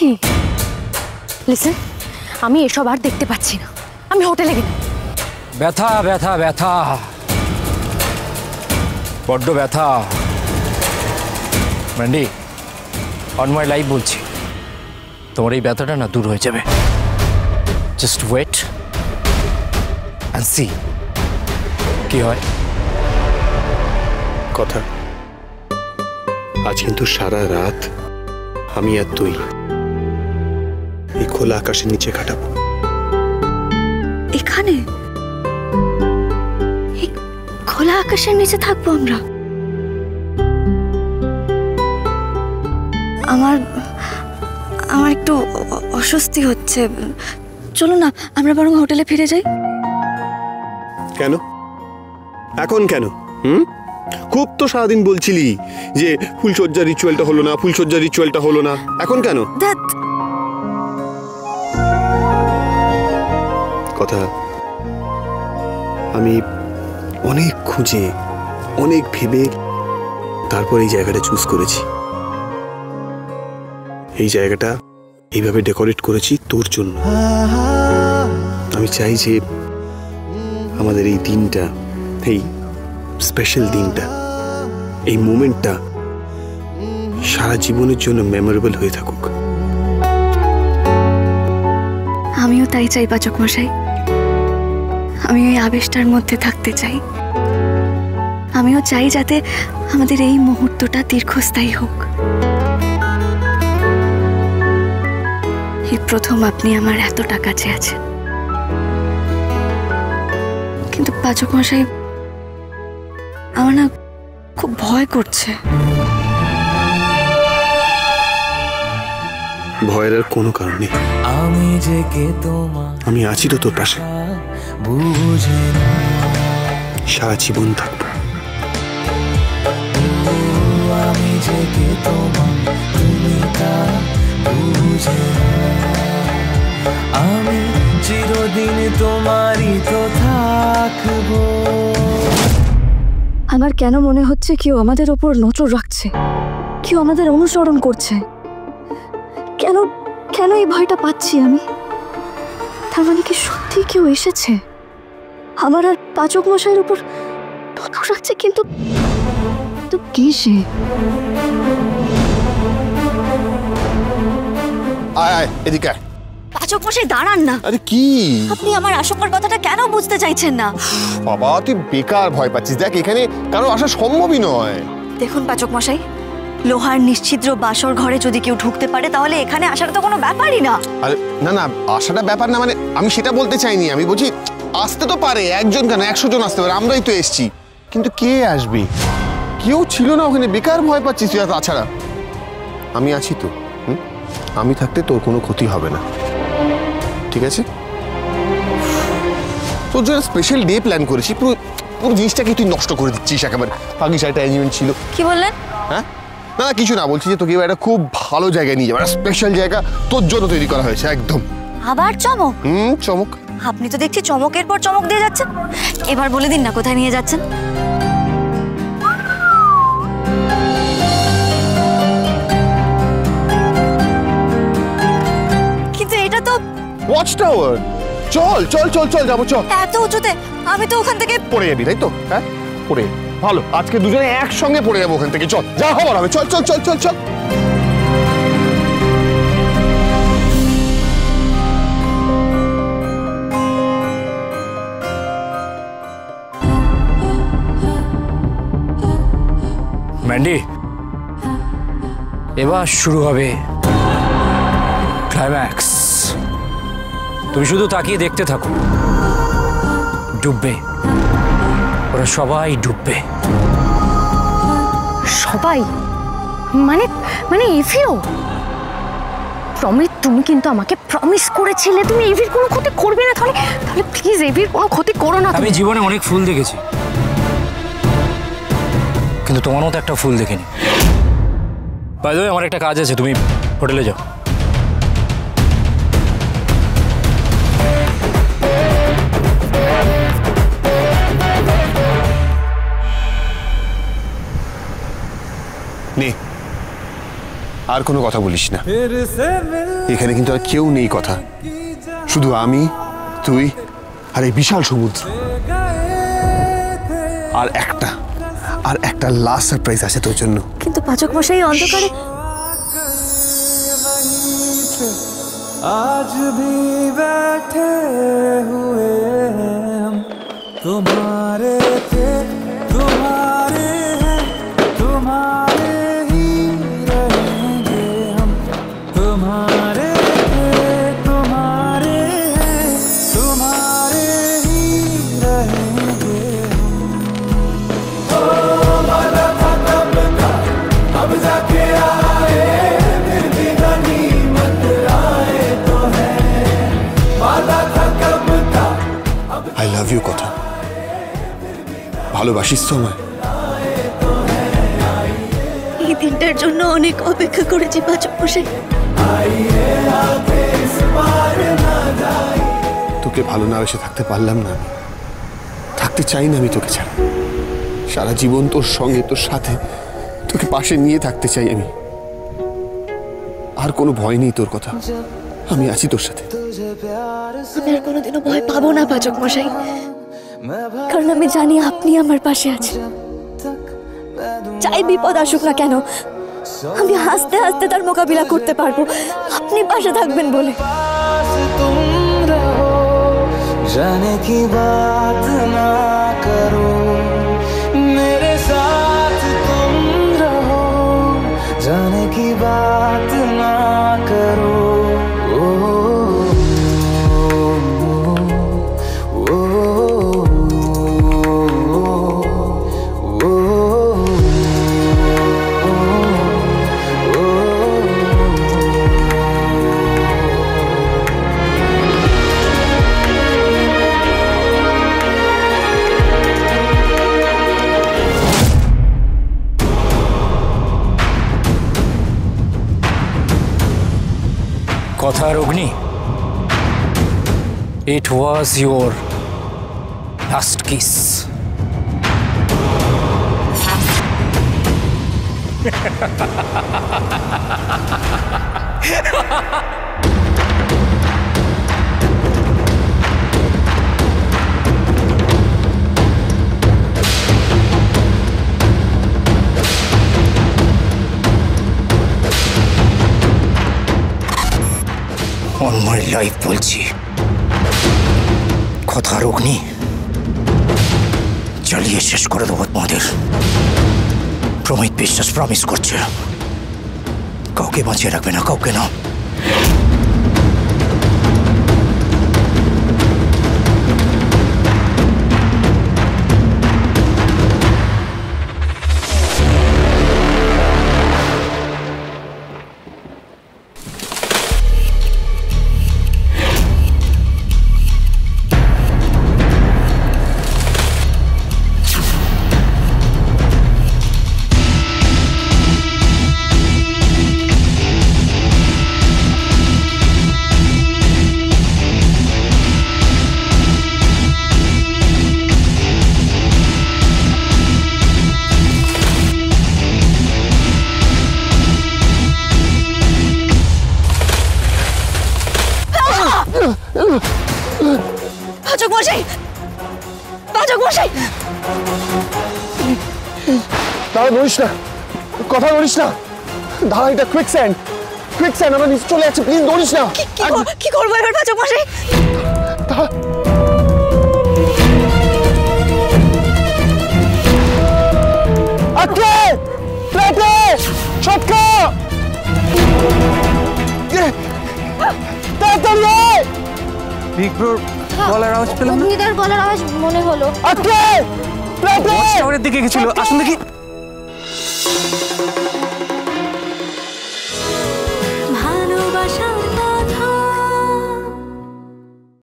কি? লিসেন, আমি এসব আর দেখতে পাচ্ছি না, আমি হোটেলে গেলাম। ব্যথা ব্যথা ব্যথা, বড্ড ব্যথা। ম্যান্ডি, অন মাই লাইফ বলছি, তোমার এই ব্যথাটা না দূর হয়ে যাবে। জাস্ট ওয়েট অ্যান্ড সি কি হয়। কথা, আজ কিন্তু সারা রাত আমি আর তুই এই খোলা আকাশের নিচে কাটাবো। এখানে এই খোলা আকাশের নিচে থাকবো আমরা? আমার আমার একটু অস্বস্তি হচ্ছে। চলো না, আমরা বরং হোটেলে ফিরে যাই। কেন এখন কেন? খুব তো সারাদিন বলছিলি যে ফুলসজ্জা রিচুয়ালটা হলো না, ফুলসজ্জা রিচুয়ালটা হলো না, এখন কেন? কথা, আমি অনেক খুঁজে অনেক ভেবে তারপর এই জায়গাটা চুজ করেছি। এই জায়গাটা এইভাবে ডেকোরেট করেছি তোর জন্য। আমি চাই যে আমাদের এই দিনটা, এই স্পেশাল দিনটা, এই মোমেন্টটা সারা জীবনের জন্য মেমোরেবল হয়ে থাকুক। আমিও তাই চাই পাচক মশাই, আমি ওই আবেশটার মধ্যে থাকতে চাই। আমিও চাই যাতে আমাদের এই মুহূর্তটা দীর্ঘস্থায়ী হোক। এই প্রথম আপনি আমার এতটা কাছে আছেন। কিন্তু পাচক মশাই, আমার না খুব ভয় করছে। ভয়ের আর কোনো কারণ নেই, আমি আছি তো তোর পাশে, সারা জীবন থাকবো। আমি চিরদিন তোমারই তো থাকবো। আমার কেন মনে হচ্ছে কেউ আমাদের ওপর নজর রাখছে, কেউ আমাদের অনুসরণ করছে। কেন কেন এই ভয়টা পাচ্ছি আমি? তার মানে কি সত্যি কেউ এসেছে আমার আর পাচক মশাইয়ের উপর নজর রাখছে? কিন্তু কি সে? আয় আয় এদিকে আয়। পাচক মশাই দাঁড়ান না। আরে কি? আপনি আমার আশঙ্কার কথাটা কেন বুঝতে চাইছেন না? বাবা, তুই বেকার ভয় পাচ্ছিস। দেখ, এখানে কারো আসা সম্ভবই নয়। দেখুন পাচক মশাই, লোহার নিশ্ছিদ্র বাসর ঘরে যদি কেউ ঢুকতে পারে তাহলে এখানে আসাটা তো কোনো ব্যাপারই না। আরে না না, আসাটা ব্যাপার না, মানে আমি সেটা বলতে চাইনি। আমি বলছি আসতে তো পারে, একজন কেন 100 জন আসতে পারে, আমরাই তো এসছি। কিন্তু কে আসবে? কেউ ছিল না ওখানে, বেকার ভয় পাচ্ছিস তুই। তাছাড়া আমি আছি তো, আমি থাকতে তোর কোনো ক্ষতি হবে না, ঠিক আছে? তোর জন্য স্পেশাল ডে প্ল্যান করেছি, পুরো জিনিসটাকে তুই নষ্ট করে দিচ্ছিস একেবারে। ফাঁকি একটা অ্যারেঞ্জমেন্ট ছিল। কি বললেন? হ্যাঁ, না না কিছু না, বলছি যে তোকে একটা খুব ভালো জায়গায় নিয়ে যাবো, একটা স্পেশাল জায়গা তোর জন্য তৈরি করা হয়েছে একদম। আবার চমক? চমক? আপনি তো দেখছি চমকের পর চমক দিয়ে যাচ্ছেন। এবার বলে দিন না কোথায় নিয়ে যাচ্ছেন। কিন্তু এটা তো ওয়াচ টাওয়ার। চল চল চল চল যাবো, চল। এত উঁচুতে আমি তো ওখান থেকে পড়ে যাবি, তাই তো? হ্যাঁ, পড়ে ভালো, আজকে দুজনে একসঙ্গে পড়ে যাবো ওখান থেকে। চল, যা হবার হবে, চল চল চল চল চল। ম্যান্ডি, এবার শুরু হবে ক্লাইম্যাক্স। তুমি শুধু তাকিয়ে দেখতে থাকো, ডুববে, ওরা সবাই ডুববে। সবাই? মানে মানে এভিও? প্রমিত, তুমি কিন্তু আমাকে প্রমিস করেছিলে তুমি এভির কোনো ক্ষতি করবে না। তাহলে তাহলে প্লিজ এভির কোনো ক্ষতি করো না। আমি জীবনে অনেক ফুল দেখেছি, কিন্তু তোমার মতো একটা ফুল দেখিনি। বাই দ্য ওয়ে, আমার একটা কাজ আছে, তুমি হোটেলে যাও। নে, আর কোনো কথা বলিস না। फिर से मिल এখানে কিন্তু আর কেউ নেই কথা, শুধু আমি, তুই আর এই বিশাল সমুদ্র। আর একটা লাস্ট সারপ্রাইজ আছে তোর জন্য। কিন্তু পাচক মশাই অন্ধকারে। आज भी बैठे हुए हम तुम्हारे थे, तुम्हारे हैं, तुम्हारे ही रहेंगे हम। तुम्हारे थे, तुम्हारे हैं, तुम्हारे ही रहेंगे हम। ओ वादा था कब का, अब जाके आए, फिर भी गनीमत आए तो है। वादा था कब का, আই লাভ ইউ কথা, ভালোবাসিস তো আমায়? এই দিনটার জন্য অনেক অপেক্ষা করেছি পাচক মশাই। তোকে ভালো না বেসে থাকতে পারলাম না, আমি থাকতে চাই না আমি তোকে ছাড়া। সারা জীবন তোর সঙ্গে, তোর সাথে, তোকে পাশে নিয়ে থাকতে চাই আমি। আর কোনো ভয় নেই তোর কথা, আমি আছি তোর সাথে। আমি আর কোনোদিনও ভয় পাবো না পাচক মশাই, কারণ আমি জানি আপনি আমার পাশে আছেন। চাই বিপদ আসুক না কেন, আমি হাসতে হাসতে তার মোকাবিলা করতে পারবো, আপনি পাশে থাকবেন বলে। तुम रहो, जाने की बात ना करो, मेरे साथ तुम रहो, जाने की बात ना करो। ओ, ओ, ओ, ओ, কথার অগ্নি, it was your last kiss. On my life বলছি, কথার অগ্নি জ্বালিয়ে শেষ করে দেবো তোমাদের। প্রমিত বিশ্বাস প্রমিস করছে, কাউকে বাঁচিয়ে রাখবে না, কাউকে না। পাচক মশাই, পাচক মশাই, দাঁড়া, বলিস না, কথা বলিস না, দাঁড়া, এটা কুইকস্যান্ড, আমরা নিচে চলে যাচ্ছি, প্লিজ দৌড়িস না। কি করবো এবার পাচক মশাই? আটকে প্লেটে ছটকা, তাড়াতাড়ি বিগ ব্রোর গলার আওয়াজ পেলাম না। অগ্নিদার গলার আওয়াজ মনে হলো। আটকে প্লেটে টাওয়ারের দিকে গেছিল, আসুন দেখি।